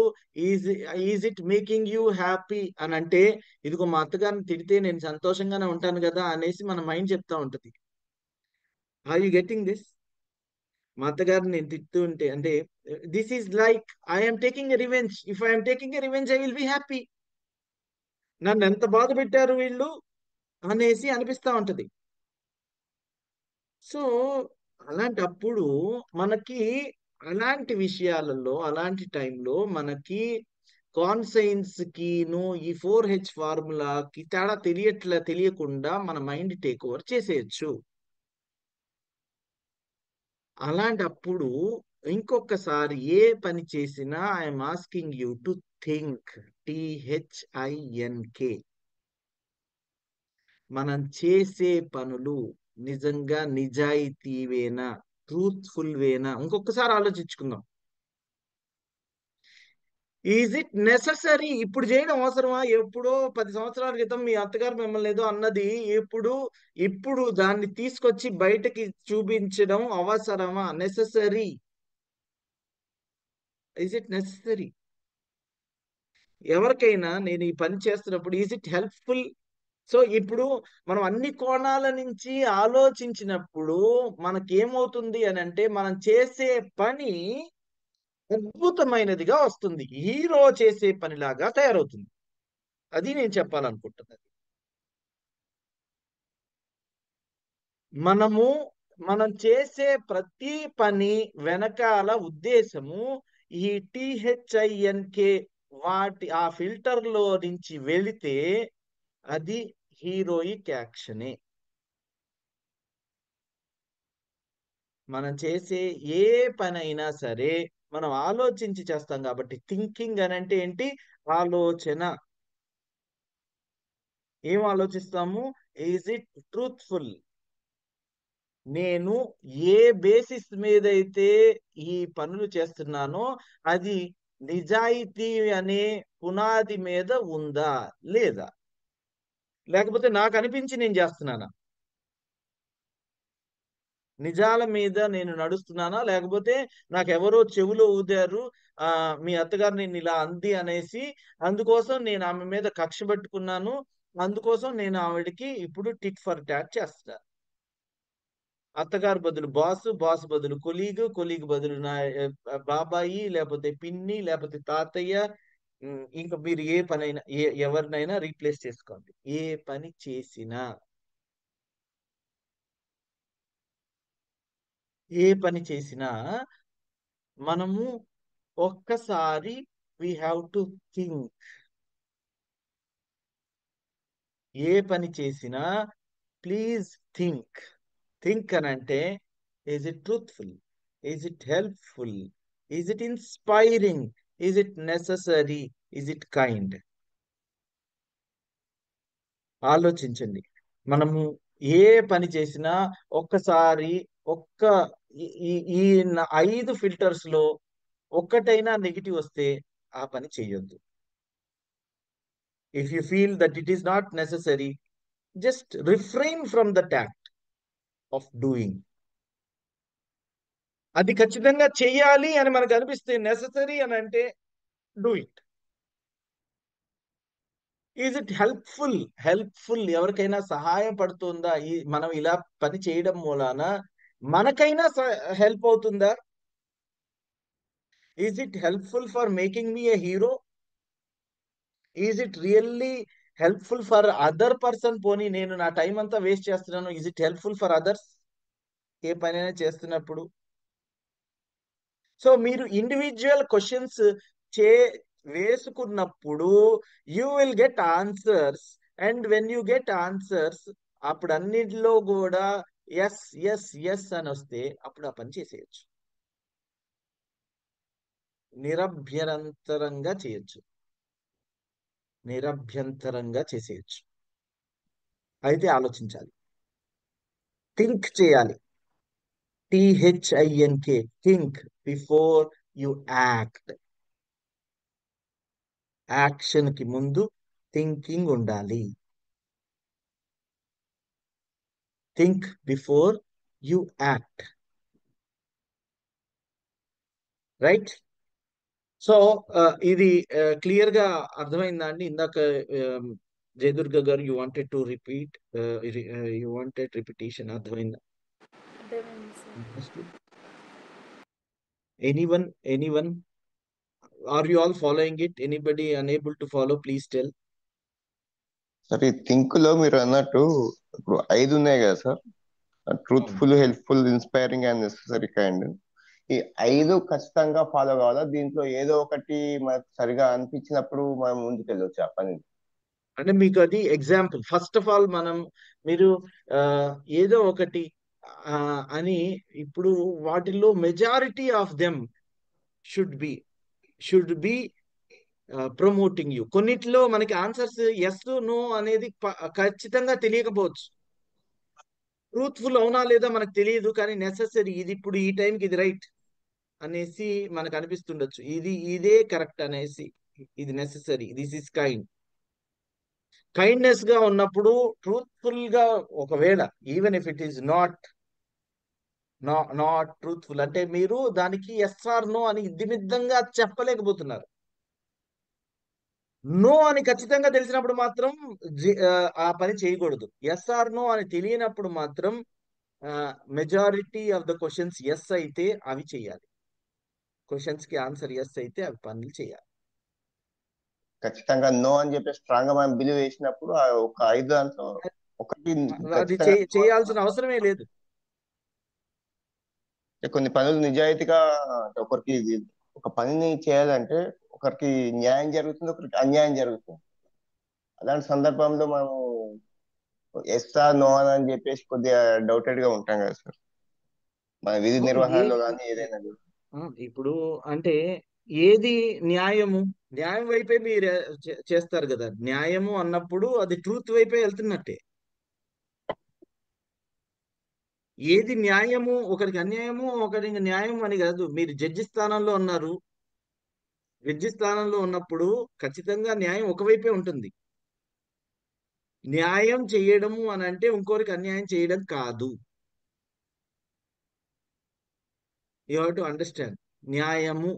is it making you happy అని అంటే, ఇదిగో మా అత్తగారిని తిడితే నేను సంతోషంగానే ఉంటాను కదా అనేసి మన మైండ్ చెప్తా ఉంటది. Are you getting this? మా అత్తగారిని నేను తిడుతూ ఉంటే అంటే this is like I'm taking a revenge. If I'm taking a revenge I will be happy. నన్ను ఎంత బాధ పెట్టారు వీళ్ళు అనేసి అనిపిస్తా ఉంటది. సో అలాంటప్పుడు మనకి అలాంటి విషయాలలో, అలాంటి టైంలో మనకి కాన్సైన్స్ కిను ఈ 4H ఫార్ములాకి తేడా తెలియకుండా మన మైండ్ టేక్ ఓవర్ చేసేయచ్చు. అలాంటప్పుడు ఇంకొకసారి ఏ పని చేసినా I'm asking you to think, THINK. మనం చేసే పనులు నిజంగా నిజాయితీవేనా, ట్రూత్ఫుల్ వేనా? ఇంకొకసారి ఆలోచించుకుందాం. Is it necessary? ఇప్పుడు చేయడం అవసరమా? ఎప్పుడో 10 సంవత్సరాల క్రితం మీ అత్తగారు మిమ్మల్ని ఏదో అన్నది, ఇప్పుడు దాన్ని తీసుకొచ్చి బయటకి చూపించడం అవసరమా? నెససరీ? Is it necessary? ఎవరికైనా నేను ఈ పని చేస్తున్నప్పుడు ఈజ్ ఇట్ హెల్ప్ఫుల్? సో ఇప్పుడు మనం అన్ని కోణాల నుంచి ఆలోచించినప్పుడు మనకేమవుతుంది అని అంటే, మనం చేసే పని అద్భుతమైనదిగా వస్తుంది, హీరో చేసే పనిలాగా తయారవుతుంది. అది నేను చెప్పాలనుకుంటున్నది. మనం చేసే ప్రతి పని వెనకాల ఉద్దేశము ఈ THINK ఆ ఫిల్టర్ లో నుంచి వెళితే అది హీరోయిక్ యాక్షనే. మనం చేసే ఏ పని అయినా సరే మనం ఆలోచించి చేస్తాం కాబట్టి. థింకింగ్ అని అంటే ఏంటి? ఆలోచన. ఏం ఆలోచిస్తాము? Is it truthful? నేను ఏ బేసిస్ మీద అయితే ఈ పనులు చేస్తున్నానో అది నిజాయితీ అనే పునాది మీద ఉందా లేదా? లేకపోతే నాకు అనిపించి నేను చేస్తున్నానా? నిజాల మీద నేను నడుస్తున్నానా, లేకపోతే నాకెవరో చెవిలో ఊదారు, మీ అత్తగారు నేను ఇలా అంది అనేసి, అందుకోసం నేను ఆమె మీద కక్ష పెట్టుకున్నాను, అందుకోసం నేను ఆవిడకి ఇప్పుడు టిట్ ఫర్ టాట్ చేస్తా. అత్తగారు బదులు బాస్, బాస్ బదులు కొలీగ్, కొలీగ్ బదులు నా బాబాయి, లేకపోతే పిన్ని, లేకపోతే తాతయ్య. ఇంకా మీరు ఏ పనైనా ఎవరినైనా రీప్లేస్ చేసుకోండి. ఏ పని చేసినా మనము ఒక్కసారి వీ హ్యావ్ టు థింక్. ఏ పని చేసినా ప్లీజ్ థింక్. థింక్ అని అంటే, is it truthful, is it helpful, is it inspiring, is it necessary, is it kind. ఆలోచించండి. మనము ఏ పని చేసినా ఒక్కసారి ఒక్క ఈ 5 ఫిల్టర్స్ లో ఒక్కటైనా నెగిటివ్ వస్తే ఆ పని చేయొద్దు. If you feel that it is not necessary, just refrain from that act of doing. అది ఖచ్చితంగా చెయ్యాలి అని మనకు అనిపిస్తే, నెససరీ అని అంటే do it. Is it helpful? Helpful ఎవరికైనా సహాయపడుతుందా? మనం ఇలా పని చేయడం మూలాన మనకైనా హెల్ప్ అవుతుందా? Is it helpful for making me A hero? Is it really helpful for other person? పోనీ నేను నా టైం అంతా వేస్ట్ చేస్తున్నాను, is it helpful for others? ఏ పనైనా చేస్తున్నప్పుడు. సో మీరు ఇండివిజువల్ క్వశ్చన్స్ చే వేసుకున్నప్పుడు you will get answers. And when you get answers, అప్పుడు అన్నిటిలో కూడా ఎస్ ఎస్ ఎస్ అని వస్తే అప్పుడు ఆ పని చేసేయచ్చు. నిరభ్యంతరంగా చేయొచ్చు. నిరభ్యంతరంగా చేసేయచ్చు. అయితే ఆలోచించాలి, థింక్ చేయాలి. THINK, think before you act. యాక్షన్ కి ముందు థింకింగ్ ఉండాలి. Think before you act. Right? So ఇది క్లియర్ గా అర్థమైందా అండి? ఇందాక జయదుర్గ గారు you wanted to repeat, you wanted repetition. అర్థమైందా? అర్థమైంది sir. Anyone are you all following it? Anybody unable to follow, please tell. సరే, థింక్ లో మీరు అన్నట్టు ఇప్పుడు 5 ఉన్నాయి కదా sir? Truthful, helpful, inspiring and necessary kind. ఈ 5 ఖచ్చితంగా ఫాలో కావాలా? దీంట్లో ఏదో ఒకటి మనకు సరిగా అనిపించినప్పుడు మనం ముందుకెళ్ళొచ్చు ఆ పని? అంటే మీకు అది ఎగ్జాంపుల్. ఫస్ట్ ఆఫ్ ఆల్ మీరు ఏదో ఒకటి అని, ఇప్పుడు వాటిల్లో majority of them should be promoting you. కొన్నిట్లో మనకి ఆన్సర్స్ ఎస్ నో అనేది ఖచ్చితంగా తెలియకపోవచ్చు. ట్రూత్ఫుల్ అవునా లేదా మనకు తెలియదు, కానీ నెససరీ, ఇది ఇప్పుడు ఈ టైంకి ఇది రైట్ అనేసి మనకు అనిపిస్తుండొచ్చు. ఇదే కరెక్ట్ అనేసి, ఇది necessary, this is kind. Kindness గా ఉన్నప్పుడు, ట్రూత్ఫుల్ గా ఒకవేళ, even if it is not truthful అంటే మీరు దానికి ఎస్ ఆర్ నో అని ఇద్దిమిద్దంగా చెప్పలేకపోతున్నారు. నో అని ఖచ్చితంగా తెలిసినప్పుడు మాత్రం ఆ పని చేయకూడదు. ఎస్ ఆర్ నో అని తెలియనప్పుడు మాత్రం majority of the questions yes అయితే అవి చేయాలి. క్వశ్చన్స్ కి ఆన్సర్ ఎస్ అయితే అవి పనులు చేయాలి. ఖచ్చితంగా నో అని చెప్పి స్ట్రాంగ్ గా మనం బిలీవ్ చేసినప్పుడు ఆ ఒక 5 దాంట్లో ఒకటి అది ఖచ్చితంగా చేయాల్సిన అవసరమే లేదు. కొన్ని పనులు నిజాయితీగా, ఒకరికి ఒక పనిని చేయాలంటే ఒకరికి న్యాయం జరుగుతుంది, ఒకరికి అన్యాయం జరుగుతుంది. అలాంటి సందర్భంలో మనము ఎస్తా నో అని చెప్పేసి కొద్దిగా డౌటెడ్ గా ఉంటాం కదా సార్, మన విధి నిర్వహణలో కానీ ఏదైనా కూడా. ఇప్పుడు అంటే ఏది న్యాయము? న్యాయం వైపే మీరు చేస్తారు కదా. న్యాయము అన్నప్పుడు అది ట్రూత్ వైపే వెళ్తున్నట్టే. ఏది న్యాయము, ఒకరికి అన్యాయము, ఒకరికి న్యాయం అని కాదు. మీరు జడ్జి స్థానంలో ఉన్నారు. జడ్జి స్థానంలో ఉన్నప్పుడు ఖచ్చితంగా న్యాయం ఒకవైపే ఉంటుంది. న్యాయం చేయడము అని అంటే ఇంకోరికి అన్యాయం చేయడం కాదు. You have to understand. న్యాయము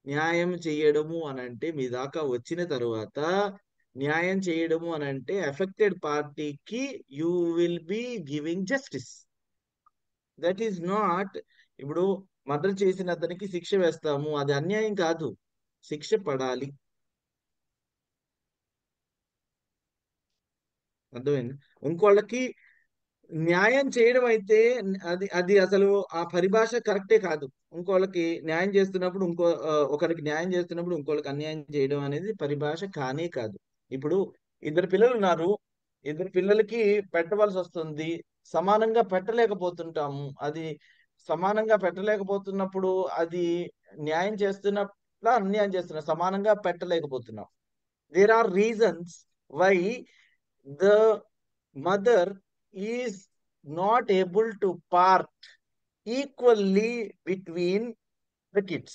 న్యాయం చేయడము అని అంటే మీ దాకా వచ్చిన తరువాత న్యాయం చేయడము అని అంటే ఎఫెక్టెడ్ పార్టీకి you will be giving justice. That is not, ఇప్పుడు మర్డర్ చేసిన అతనికి శిక్ష వేస్తాము, అది అన్యాయం కాదు, శిక్ష పడాలి. అర్థమైంది? ఇంకోళ్ళకి న్యాయం చేయడం అయితే అది అది అసలు ఆ పరిభాష కరెక్టే కాదు. ఇంకోళ్ళకి న్యాయం చేస్తున్నప్పుడు ఒకరికి న్యాయం చేస్తున్నప్పుడు ఇంకోళ్ళకి అన్యాయం చేయడం అనేది పరిభాష కానే కాదు. ఇప్పుడు ఇద్దరు పిల్లలు ఉన్నారు, ఇద్దరు పిల్లలకి పెట్టవలసి వస్తుంది, సమానంగా పెట్టలేకపోతుంటాము. అది సమానంగా పెట్టలేకపోతున్నప్పుడు అది న్యాయం చేస్తున్నట్లా అన్యాయం చేస్తున్నాం, సమానంగా పెట్టలేకపోతున్నాం. There are reasons why the mother is not able to part equally between the kids.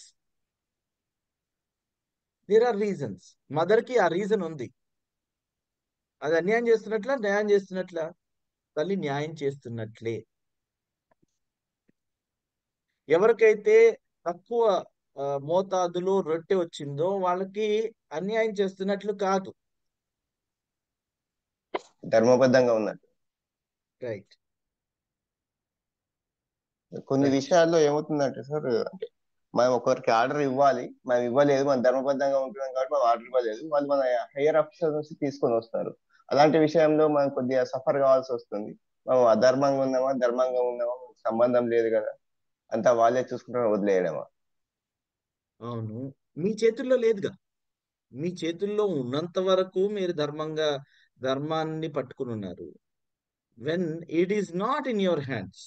There are reasons. Mother కి ఆ రీజన్ ఉంది. అది అన్యాయం చేస్తున్నట్లా న్యాయం చేస్తున్నట్లా? తల్లి న్యాయం చేస్తున్నట్లే. ఎవరికైతే తక్కువ మోతాదులో రొట్టె వచ్చిందో వాళ్ళకి అన్యాయం చేస్తున్నట్లు కాదు. ధర్మబద్ధంగా ఉన్నట్టు. రైట్. కొన్ని రైట్. విషయాల్లో ఏమవుతుందంటే సార్, అంటే మనం ఒకరికి ఆర్డర్ ఇవ్వాలి, మనం ఇవ్వలేదు, మనం ధర్మబద్ధంగా ఉంటున్నాం కాబట్టి మనం ఆర్డర్ ఇవ్వలేదు, వాళ్ళు మన హయ్యర్ ఆఫీసర్ నుంచి తీసుకొని వస్తారు. అలాంటి విషయంలో మనం కొద్దిగా సఫర్ కావాల్సి వస్తుంది. మనం అధర్మంగా ఉన్నామా ధర్మంగా ఉన్నామా మనకు సంబంధం లేదు కదా, అంతా వాళ్ళే చూసుకుంటారు, వదిలేయడమా? అవును, మీ చేతుల్లో లేదుగా. మీ చేతుల్లో ఉన్నంత వరకు మీరు ధర్మాన్ని పట్టుకుని ఉన్నారు. When it is not in your hands,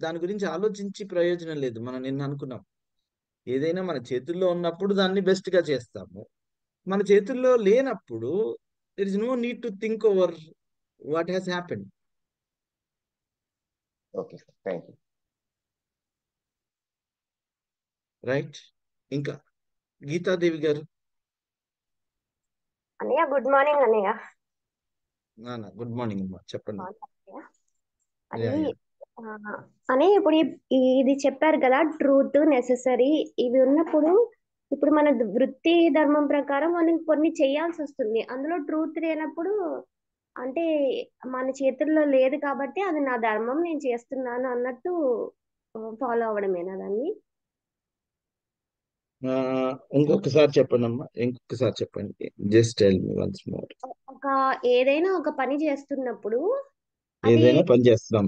దాని గురించి ఆలోచించి ప్రయోజనం లేదు. మనం నిన్న అనుకున్నాం, ఏదైనా మన చేతుల్లో ఉన్నప్పుడు దాన్ని బెస్ట్ గా చేస్తాము. మన చేతుల్లో లేనప్పుడు there is no need to think over what has happen. Okay sir, thank you. Right. ఇంకా గీతాదేవి గారు. అన్నయ్య గుడ్ మార్నింగ్ అన్నయ్య. నాన్న గుడ్ మార్నింగ్ అమ్మా, చెప్పండి. అన్నయ్య, యా, అది యా. అన్నయ్య ఇప్పుడు ఇది చెప్పారు కదా, ట్రూత్ నెససరీ ఇవి ఉన్నప్పుడు ఇప్పుడు మన వృత్తి ధర్మం ప్రకారం మనం కొన్ని చేయాల్సి వస్తుంది. అందులో ట్రూత్ లేనప్పుడు అంటే మన చేతుల్లో లేదు కాబట్టి అది నా ధర్మం నేను చేస్తున్నాను అన్నట్టు ఫాలో అవ్వడమేనా దాన్ని? ఇంకొకసారి చెప్పండి అమ్మా, ఇంకొకసారి చెప్పండి. Just tell me once more. ఒక ఏదైనా ఒక పని చేస్తున్నప్పుడు అది ఏదైనా పని చేస్తున్నాం.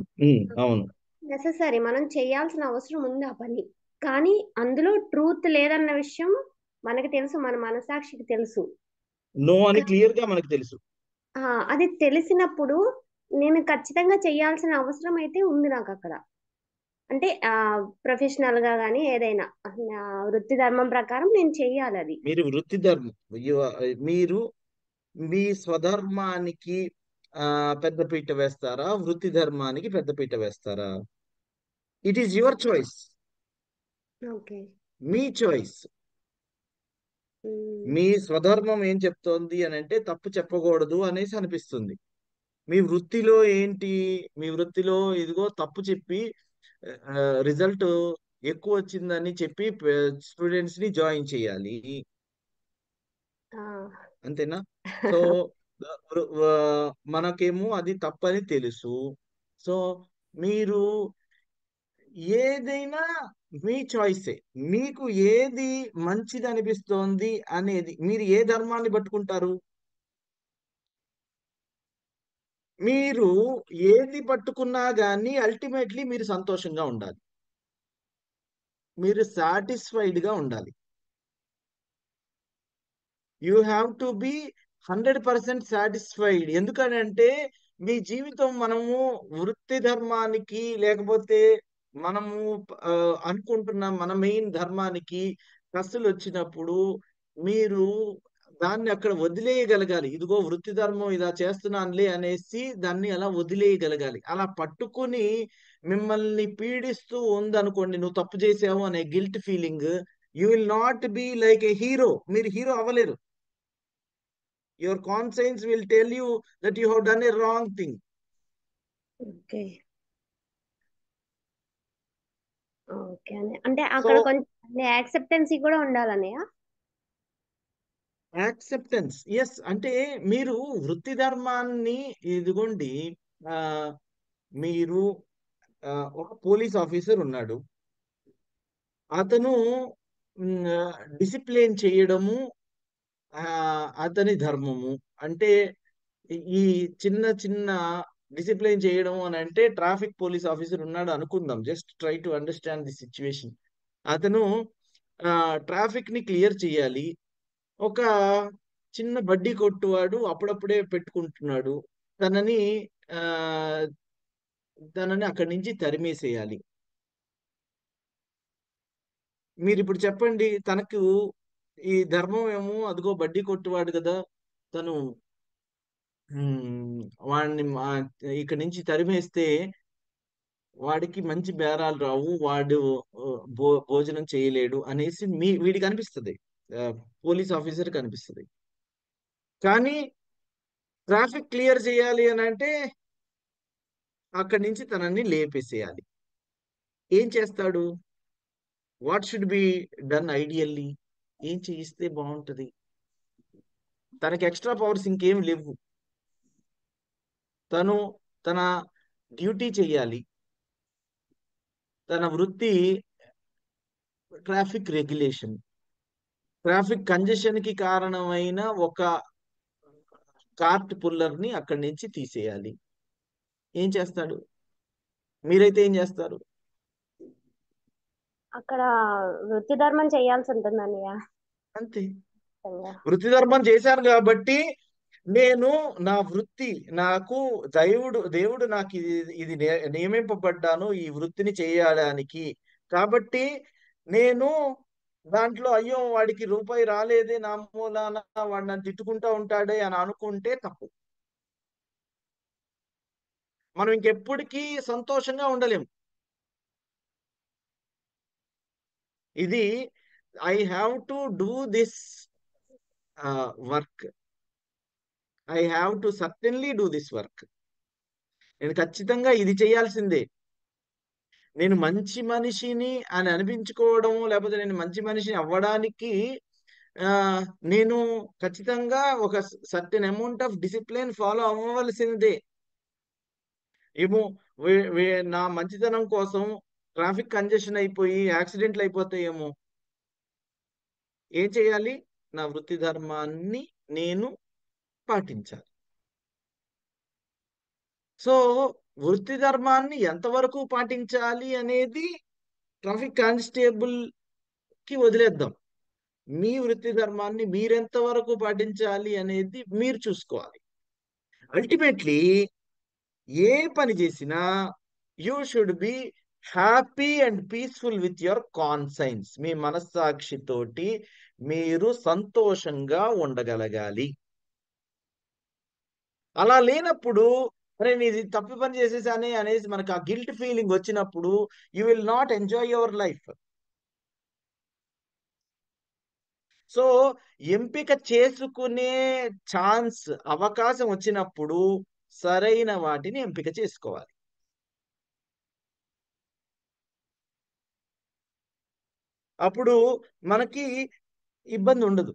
అవును. నెససరీ మనం చేయాల్సిన అవసరం ఉంది ఆ పని, కానీ అందులో ట్రూత్ లేదన్న విషయం మనకి తెలుసు, మన మనసాక్షికి తెలుసు. నో అని క్లియర్ గా మనకు తెలుసు. అది తెలిసినప్పుడు నేను ఖచ్చితంగా చేయాల్సిన అవసరం అయితే ఉంది నాకు అక్కడ. అంటే ప్రొఫెషనల్ గా కానీ ఏదైనా వృత్తి ధర్మం ప్రకారం నేను చెయ్యాలి అది. మీరు వృత్తి ధర్మం, మీరు మీ స్వధర్మానికి పెద్దపీట వేస్తారా, వృత్తి ధర్మానికి పెద్దపీట వేస్తారా? It is your choice, okay. మీ చాయిస్. మీ స్వధర్మం ఏం చెప్తోంది అని అంటే తప్పు చెప్పకూడదు అనేసి అనిపిస్తుంది. మీ వృత్తిలో ఏంటి, మీ వృత్తిలో ఇదిగో తప్పు చెప్పి రిజల్ట్ ఎక్కువ వచ్చిందని చెప్పి స్టూడెంట్స్ ని జాయిన్ చేయాలి, అంతేనా? సో మనకేమో అది తప్పని తెలుసు. సో మీరు ఏదైనా మీ చాయిసే, మీకు ఏది మంచిది అనిపిస్తోంది అనేది. మీరు ఏ ధర్మాన్ని పట్టుకుంటారు? మీరు ఏది పట్టుకున్నా గానీ అల్టిమేట్లీ మీరు సంతోషంగా ఉండాలి, మీరు సాటిస్ఫైడ్ గా ఉండాలి. You have to be 100% satisfied. ఎందుకనంటే మీ జీవితం మనము వృత్తి ధర్మానికి లేకపోతే మనము అనుకుంటున్న మన మెయిన్ ధర్మానికి కష్టలు వచ్చినప్పుడు మీరు దాన్ని అక్కడ వదిలేయగలగాలి. ఇదిగో వృత్తి ధర్మం ఇలా చేస్తున్నానులే అనేసి దాన్ని అలా వదిలేయగలగాలి. అలా పట్టుకుని మిమ్మల్ని పీడిస్తూ ఉందనుకోండి, నువ్వు తప్పు చేసావు అనే guilt feeling, you will not be like A hero. మీరు hero అవ్వలేరు. Your conscience will tell you that you have done a wrong thing. Okay. Okay అండి. అంటే సో అక్కడ కొంచెం యాక్సెప్టెన్సీ కూడా ఉండాలన్నయ్య. Acceptance, yes. అంటే మీరు వృత్తి ధర్మాన్ని, ఇదిగోండి, ఆ మీరు ఒక పోలీస్ ఆఫీసర్ ఉన్నాడు. అతను డిసిప్లిన్ చేయడము అతని ధర్మము. అంటే ఈ చిన్న చిన్న డిసిప్లిన్ చేయడం అని అంటే, ట్రాఫిక్ పోలీస్ ఆఫీసర్ ఉన్నాడు అనుకుందాం. Just try to understand the situation. అతను ట్రాఫిక్ ని క్లియర్ చేయాలి. ఒక చిన్న బడ్డీ కొట్టువాడు అప్పుడప్పుడే పెట్టుకుంటున్నాడు. తనని ఆ తనని అక్కడి నుంచి తరిమేసేయాలి. మీరు ఇప్పుడు చెప్పండి, తనకు ఈ ధర్మం ఏమో అదిగో బడ్డీ కొట్టువాడు కదా, తను వాడిని ఇక్కడి నుంచి తరిమేస్తే వాడికి మంచి బేరాలు రావు, వాడు భోజనం చేయలేడు అనేసి వీడికి అనిపిస్తుంది, పోలీస్ ఆఫీసర్ కనిపిస్తుంది. కానీ ట్రాఫిక్ క్లియర్ చేయాలి అని అంటే అక్కడి నుంచి తనని లేపేసేయాలి. ఏం చేస్తాడు? What should be done ideally? ఏం చేయిస్తే బాగుంటది? తనకి ఎక్స్ట్రా పవర్స్ ఇంకేం లేవు. తను తన డ్యూటీ చెయ్యాలి. తన వృత్తి ట్రాఫిక్ రెగ్యులేషన్. ట్రాఫిక్ కంజెషన్ కి కారణమైన ఒక కార్ట్ పుల్లర్ ని అక్కడి నుంచి తీసేయాలి. ఏం చేస్తాడు? మీరైతే ఏం చేస్తారు? అక్కడ వృత్తి ధర్మం చేయాల్సి ఉంటుంది అన్నయ్య. అంతే. ఖచ్చితంగా. వృత్తి ధర్మం చేశాను కాబట్టి నేను నా వృత్తి, నాకు దేవుడు నాకు ఇది నియమింపబడ్డాను ఈ వృత్తిని చేయడానికి. కాబట్టి నేను దాంట్లో అయ్యో వాడికి రూపాయి రాలేదే నా మూలాన, వాడు నన్ను తిట్టుకుంటా ఉంటాడే అని అనుకుంటే తప్పు. మనం ఇంకెప్పటికీ సంతోషంగా ఉండలేము. ఇది I have to do this work. I have to certainly do this work. నేను ఖచ్చితంగా ఇది చేయాల్సిందే. నేను మంచి మనిషిని అని అనిపించుకోవడం, లేకపోతే నేను మంచి మనిషిని అవ్వడానికి నేను ఖచ్చితంగా ఒక certain amount of discipline follow అవ్వవలసిందే. ఏమో నా మంచితనం కోసం ట్రాఫిక్ కంజెషన్ అయిపోయి యాక్సిడెంట్లు అయిపోతాయేమో. ఏం చేయాలి? నా వృత్తి ధర్మాన్ని నేను పాటించాలి. సో వృత్తి ధర్మాన్ని ఎంతవరకు పాటించాలి అనేది ట్రాఫిక్ కానిస్టేబుల్ కి వదిలేద్దాం. మీ వృత్తి ధర్మాన్ని మీరెంత వరకు పాటించాలి అనేది మీరు చూసుకోవాలి. అల్టిమేట్లీ ఏ పని చేసినా you should be happy and peaceful with your conscience. మీ మనస్సాక్షితోటి మీరు సంతోషంగా ఉండగలగాలి. అలా లేనప్పుడు అరే నేను ఇది తప్పు పని చేసేసానే అనేసి మనకు ఆ గిల్ట్ ఫీలింగ్ వచ్చినప్పుడు you will not enjoy your life. So ఎంపిక చేసుకునే ఛాన్స్, అవకాశం వచ్చినప్పుడు సరైన వాటిని ఎంపిక చేసుకోవాలి. అప్పుడు మనకి ఇబ్బంది ఉండదు.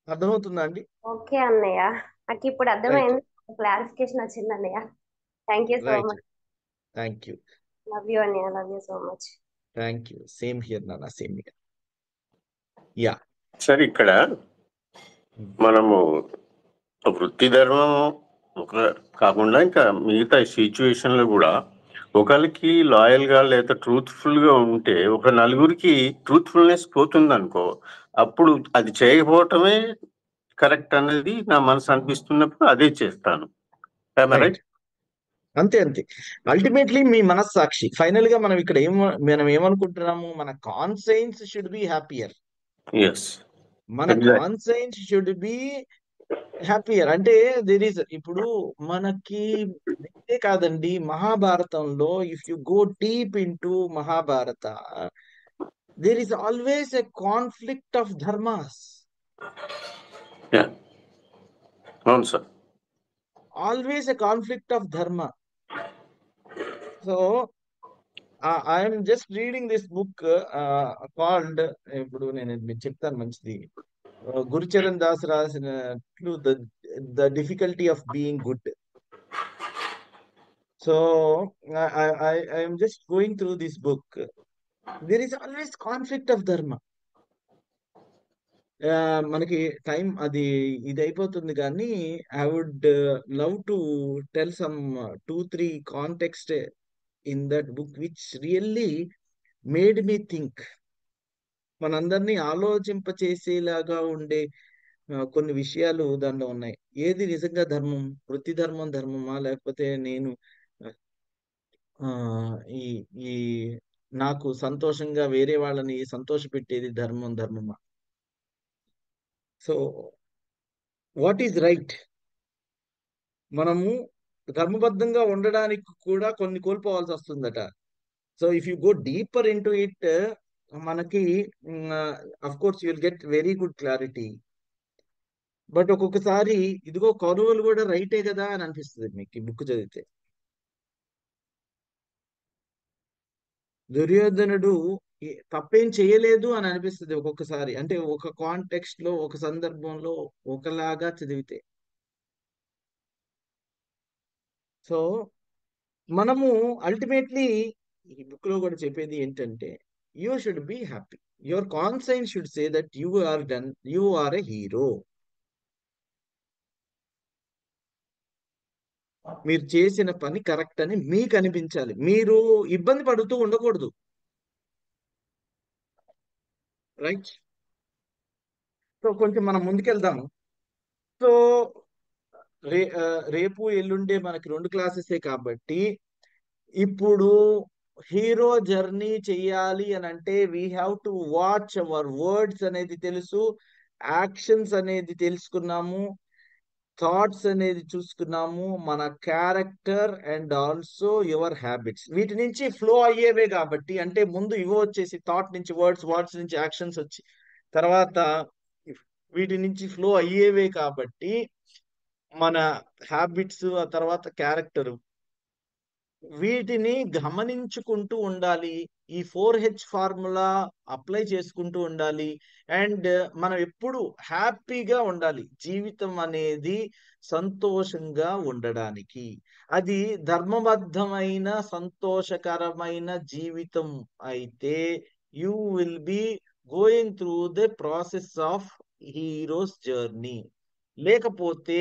అర్థమవుతుందా అండి? ఓకే అన్నయ్య, నాకు ఇప్పుడు రైట్, అర్థమైంది. క్లారిఫికేషన్ వచ్చింది అన్నయ్య. Thank you so right. Much. Thank you, love you అన్నయ్య, love you so much. Thank you. Same here నాన్న, సేమ్ హియర్. యా, సరే, ఇక్కడ మనము వృత్తి ధర్మం ఒక కాకుండా ఇంకా మిగతా సిచ్యువేషన్లో కూడా ఒకరికి లాయల్గా లేదా ట్రూత్ఫుల్గా ఉంటే ఒక నలుగురికి ట్రూత్ఫుల్నెస్ పోతుంది అనుకో, అప్పుడు అది చేయకపోవటమే కరెక్ట్ అనేది నా మనసు అనిపిస్తున్నప్పుడు అదే చేస్తాను. రైట్. రైట్? అంతే అంతే. అల్టిమేట్లీ మీ మనస్సాక్షి. ఫైనల్ గా మనం ఇక్కడ మనం ఏమనుకుంటున్నాము? మన conscience should be happier. Yes, మన కాన్సైన్స్ షుడ్ బి హ్యాపీయర్. అంటే ఇప్పుడు మనకి ఇదే కాదండి, మహాభారతంలో if you go deep into Mahabharata, there is always a conflict of dharmas. అవును sir. Always a conflict of dharma. So I'm just reading this book called, ఇప్పుడు నేను మీకు చెప్తాను మంచిది, గురుచరణ్ దాస్ రాసినట్లు the difficulty of being good. So I'm just going through this book. There is always conflict of dharma. మనకి time అది ఇది అయిపోతుంది, కానీ I would love to tell some 2-3 context in that book which really made me think. మనందరినీ ఆలోచింపచేసేలాగా ఉండే కొన్ని విషయాలు దానిలో ఉన్నాయి. ఏది నిజంగా ధర్మం? వృత్తి ధర్మం ధర్మమా, లేకపోతే నేను ఆ, ఈ ఈ నాకు సంతోషంగా వేరే వాళ్ళని సంతోషపెట్టేది ధర్మమా? So what is right? మనము ధర్మబద్ధంగా ఉండడానికి కూడా కొన్ని కోల్పోవాల్సి వస్తుందట. So if you go deeper into it, మనకి of course you will get very good clarity. But ఒక్కొక్కసారి ఇదిగో కౌరవులు కూడా రైటే కదా అని అనిపిస్తుంది మీకు ఈ బుక్ చదివితే. దుర్యోధనుడు తప్పేం చేయలేదు అని అనిపిస్తుంది ఒక్కొక్కసారి, అంటే ఒక కాంటెక్స్ట్ లో, ఒక సందర్భంలో ఒకలాగా చదివితే. సో మనము అల్టిమేట్లీ ఈ బుక్ లో కూడా చెప్పేది ఏంటంటే, you should be happy. Your conscience should say that you are a hero. మీరు చేసిన పని కరెక్ట్ అని మీకు అనిపించాలి. మీరు ఇబ్బంది పడుతూ ఉండకూడదు. రైట్? సో కొంచెం మనం ముందుకెళ్దాము. సో రేపు ఎల్లుండే మనకి 2 క్లాసెసే కాబట్టి, ఇప్పుడు హీరో జర్నీ చెయ్యాలి అని అంటే we have to watch our words అనేది తెలుసు, యాక్షన్స్ అనేది తెలుసుకున్నాము, థాట్స్ అనేది చూసుకున్నాము, మన character and also your habits. వీటి నుంచి ఫ్లో అయ్యేవే కాబట్టి, అంటే ముందు ఇవో వచ్చేసి థాట్ నుంచి వర్డ్స్, వర్డ్స్ నుంచి యాక్షన్స్ వచ్చి తర్వాత వీటి నుంచి ఫ్లో అయ్యేవే కాబట్టి, మన హ్యాబిట్స్ ఆ తర్వాత క్యారెక్టర్, వీటిని గమనించుకుంటూ ఉండాలి. ఈ 4H ఫార్ములా అప్లై చేసుకుంటూ ఉండాలి. అండ్ మనం ఎప్పుడు హ్యాపీగా ఉండాలి. జీవితం అనేది సంతోషంగా ఉండడానికి, అది ధర్మబద్ధమైన సంతోషకరమైన జీవితం అయితే you will be going through the process of heroes journey. లేకపోతే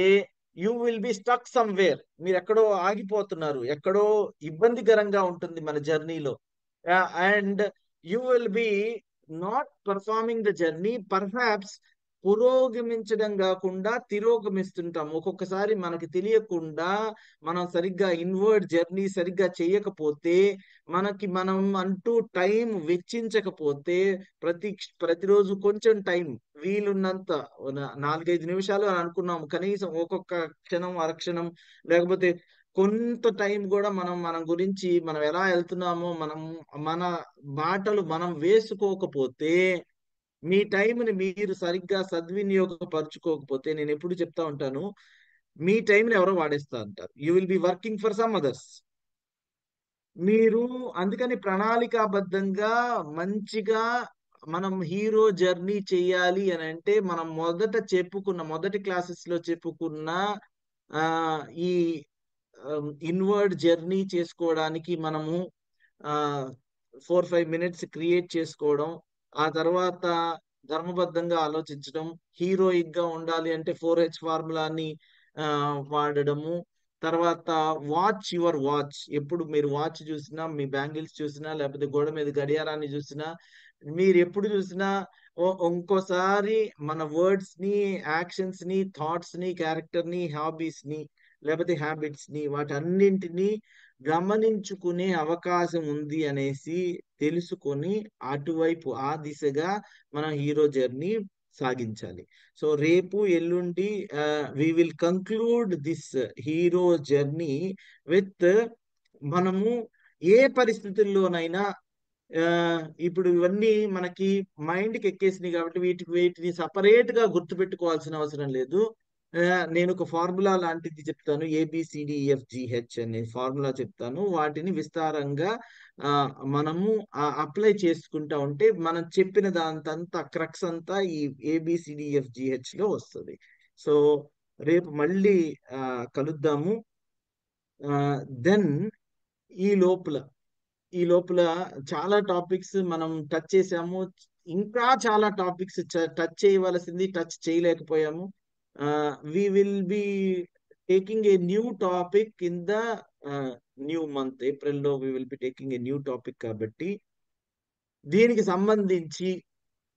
you will be stuck somewhere. మీరు ఎక్కడో ఆగిపోతున్నారు, ఎక్కడో ఇబ్బందికరంగా ఉంటుంది మన జర్నీలో. And you will be not performing the journey. Perhaps పురోగమించడం కాకుండా తిరోగమిస్తుంటాం. ఒక్కొక్కసారి మనకి తెలియకుండా మనం సరిగ్గా ఇన్వర్డ్ జర్నీ సరిగ్గా చేయకపోతే, మనకి మనం అంటూ టైం వెచ్చించకపోతే, ప్రతిరోజు కొంచెం టైం వీలున్నంత 4-5 నిమిషాలు అని అనుకున్నాము, కనీసం ఒక్కొక్క క్షణం అరక్షణం, లేకపోతే కొంత టైం కూడా మన గురించి మనం ఎలా వెళ్తున్నామో మన బాటలు మనం వేసుకోకపోతే, మీ టైంని మీరు సరిగ్గా సద్వినియోగపరచుకోకపోతే, నేను ఎప్పుడు చెప్తా ఉంటాను, మీ టైంని ఎవరో వాడేస్తా అంటారు. You will be working for some others. మీరు అందుకని ప్రణాళికాబద్ధంగా మంచిగా మనం హీరో జర్నీ చేయాలి అని అంటే, మనం మొదటి క్లాసెస్ లో చెప్పుకున్న ఈ ఇన్వర్డ్ జర్నీ చేసుకోవడానికి మనము 4-5 మినిట్స్ క్రియేట్ చేసుకోవడం, ఆ తర్వాత ధర్మబద్ధంగా ఆలోచించడం, హీరోయిక్ గా ఉండాలి అంటే 4H ఫార్ములాని వాడడము, తర్వాత వాచ్ యువర్ వాచ్. ఎప్పుడు మీరు వాచ్ చూసినా, మీ బ్యాంగిల్స్ చూసినా, లేకపోతే గోడ మీద గడియారాన్ని చూసినా, మీరు ఎప్పుడు చూసినా ఇంకోసారి మన వర్డ్స్ ని, యాక్షన్స్ ని, థాట్స్ ని, క్యారెక్టర్ ని, హాబీస్ ని, లేకపోతే హ్యాబిట్స్ ని, వాటన్నింటినీ గమనించుకునే అవకాశం ఉంది అనేసి తెలుసుకొని, అటువైపు ఆ దిశగా మనం హీరో జర్నీ సాగించాలి. సో రేపు ఎల్లుండి we will conclude this hero journey with, మనము ఏ పరిస్థితుల్లోనైనా ఇప్పుడు ఇవన్నీ మనకి మైండ్కి ఎక్కేసినాయి కాబట్టి వీటిని సపరేట్ గా గుర్తుపెట్టుకోవాల్సిన అవసరం లేదు. నేను ఒక ఫార్ములా లాంటిది చెప్తాను, ABCDEFGH అనే ఫార్ములా చెప్తాను. వాటిని విస్తారంగా మనము అప్లై చేసుకుంటా ఉంటే మనం చెప్పిన దాంతంతా క్రక్స్ అంతా ఈ ABCDEFGH లో వస్తుంది. సో రేపు మళ్ళీ కలుద్దాము. దెన్ ఈ లోపల చాలా టాపిక్స్ మనం టచ్ చేసాము. ఇంకా చాలా టాపిక్స్ టచ్ చేయవలసింది టచ్ చేయలేకపోయాము. We will be taking a new topic in the new month. ఏప్రిల్లో we will be taking a new topic. కాబట్టి దీనికి సంబంధించి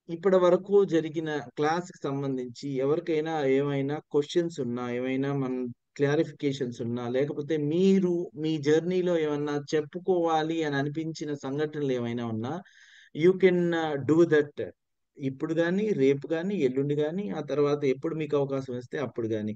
ఇప్పటి వరకు జరిగిన క్లాస్కి సంబంధించి ఎవరికైనా ఏమైనా క్వశ్చన్స్ ఉన్నా, ఏమైనా మన క్లారిఫికేషన్స్ ఉన్నా, లేకపోతే మీరు మీ జర్నీలో ఏమన్నా చెప్పుకోవాలి అని అనిపించిన సంఘటనలు ఏమైనా ఉన్నా, యూ కెన్ డూ దట్. ఇప్పుడు కానీ, రేపు కానీ, ఎల్లుండి కానీ, ఆ తర్వాత ఎప్పుడు మీకు అవకాశం వస్తే అప్పుడు కానీ.